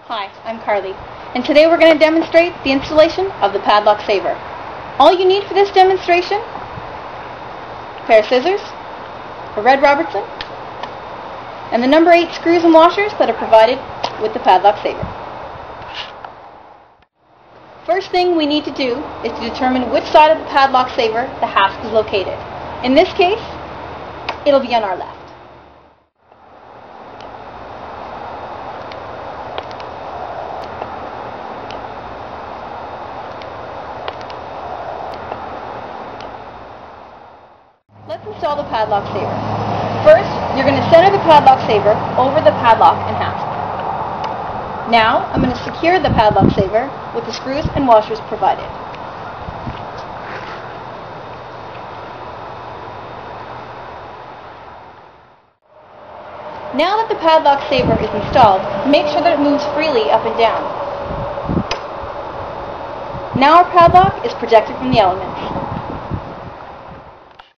Hi, I'm Carly, and today we're going to demonstrate the installation of the padlock saver. All you need for this demonstration: a pair of scissors, a red Robertson, and the number 8 screws and washers that are provided with the padlock saver. First thing we need to do is to determine which side of the padlock saver the hasp is located. In this case, it'll be on our left. Let's install the padlock saver. First, you're going to center the padlock saver over the padlock and hasp. Now, I'm going to secure the padlock saver with the screws and washers provided. Now that the padlock saver is installed, make sure that it moves freely up and down. Now our padlock is protected from the elements.